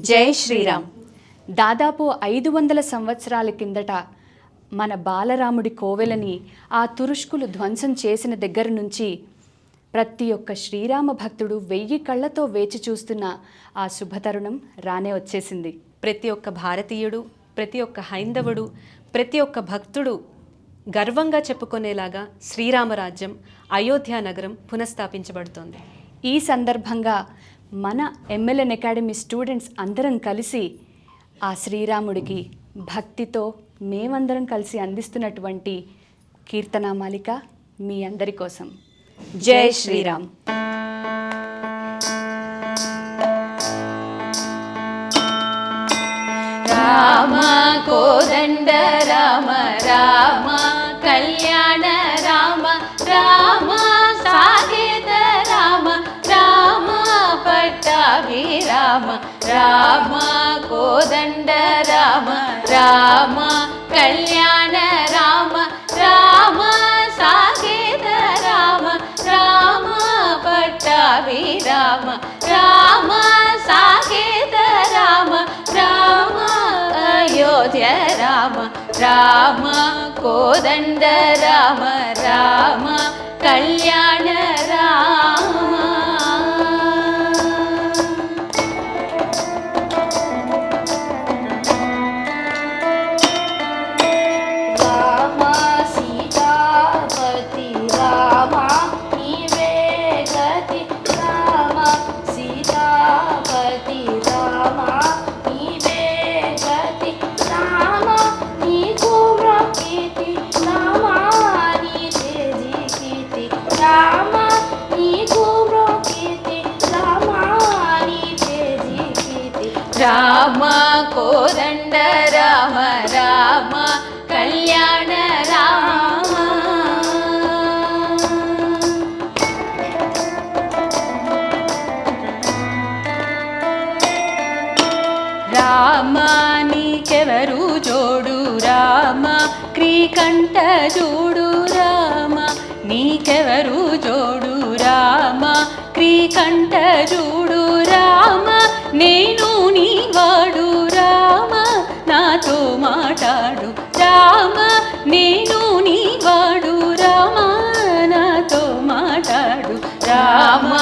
జై శ్రీరామ్. దాదాపు 500 సంవత్సరాల కిందట మన బాలరాముడి కోవెలని ఆ తురుష్కులు ధ్వంసం చేసిన దగ్గర నుంచి ప్రతి ఒక్క శ్రీరామ భక్తుడు 1000 కళ్ళతో వేచి చూస్తున్న ఆ శుభతరుణం రానే వచ్చేసింది. ప్రతి ఒక్క భారతీయుడు, ప్రతి ఒక్క హైందవుడు, ప్రతి ఒక్క భక్తుడు గర్వంగా చెప్పుకునేలాగా శ్రీరామరాజ్యం అయోధ్య నగరం పునఃస్థాపించబడుతోంది. ఈ సందర్భంగా మన ఎంఎల్ఎన్ అకాడమీ స్టూడెంట్స్ అందరం కలిసి ఆ శ్రీరాముడికి భక్తితో మేమందరం కలిసి అందిస్తున్నటువంటి కీర్తనామాలిక మీ అందరి కోసం. జై శ్రీరామ్. రామ కోదండ రామ రామ కళ్యాణ రామ రామ సాకేత రామ రామ పట్టాభి రామ రామ కోదండ రామ రామ కళ్యాణ రామ రామ సాకేత రామ రామ పట్టాభి రామ రామ సాకేత రామ రామ అయోధ్య రామ రామ కోదండ రామ రామ కళ్యాణ రామ. రామ సీతాపతి రామ నీవే గతి రామ సీతాపతి రామ నీవే గతి రామ నీకు మొక్కితి రామ నీకే జికితి రామ నీకు మొక్కితి రామ నీకే జికితి రామ కోదండ రామ రామ కళ్యాణ రామ. రామ నీకెవరు జోడు రామ క్రీకంఠ జోడు రామ నీకెవరు జోడు రామ క్రీకంఠ జోడు రామ నేను నీవాడు రామ నాతో మాట్లాడు రామ నేను నీవాడు రామ నాతో మాట్లాడు రామ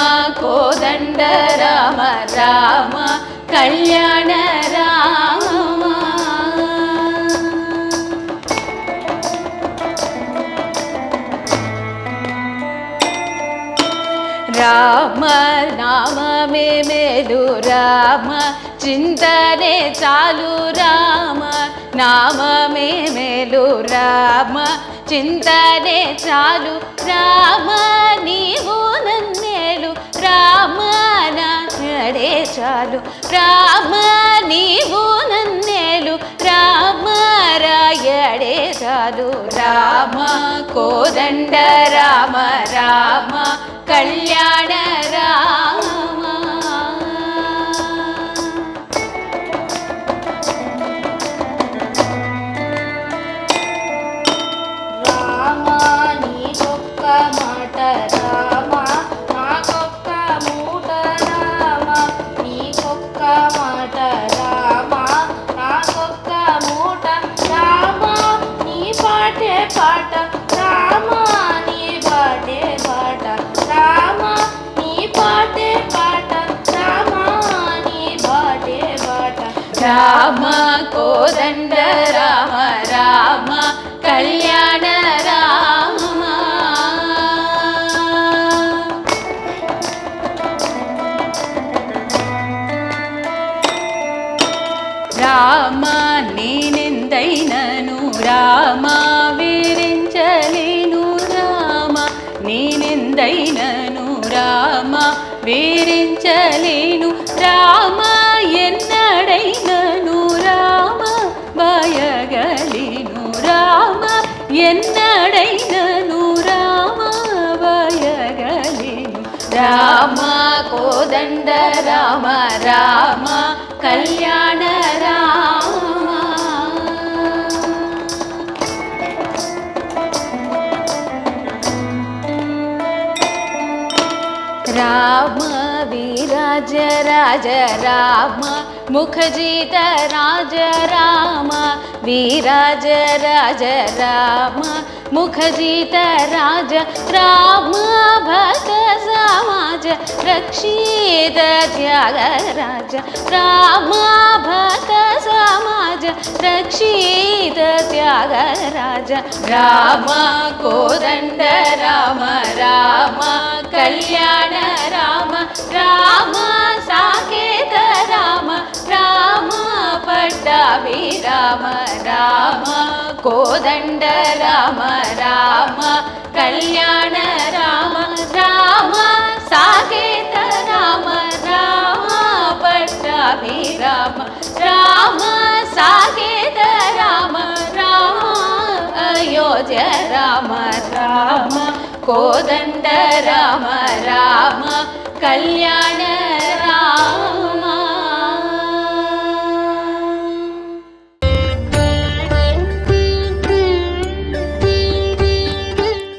కోదండ రామ రామ కళ్యాణ రామ. రామ నామమే మేలు రామ చింతనే చాలు రామ నామమే మేలు రామ చింతనే చాలు రామ నీవు నన్నేలు రామ నాడే చాలు రామ నీవు నన్నేలు రామ రాయడే చాలు రామ కోదండ రామ రామ కళ్యాణ రామ. రామ నీకొక్క మాట రామ నాకొక్క మూట రామ నీకొక్క మాట రామ నాకొక్క మూట రామ నీ పాటే పాట రామ నీ పాటే పాట రామ నీ పాటే పాట రామ నీ పాటే పాట రామ కోదండ రామ రామ కళ్యాణ రామ. రామ నేనెందైనను రామ వీరించలేను రామ నేనెందైనను రామ వీరించలేను రామ ఎన్నడైనను రామ భయగలేను రామ ఎన్నడైనను రామ భయగలేను రామ కోదండ రామ రామ కళ్యాణ రామ. రామ వీరాజ రాజ రామ मुखजित राज राम विराज राज राम मुखजित राज राम भक्त समाज रक्षित त्यागराज राम भक्त समाज रक्षित त्यागराज राम कोदंड राम राम कल्याण राम राम साकेत राम राम पट्टाभिराम राम कोदंड राम राम कल्याण राम राम साकेत राम राम पट्टाभिराम राम साकेत राम राम अयोध्या राम राम कोदंड राम राम कल्याण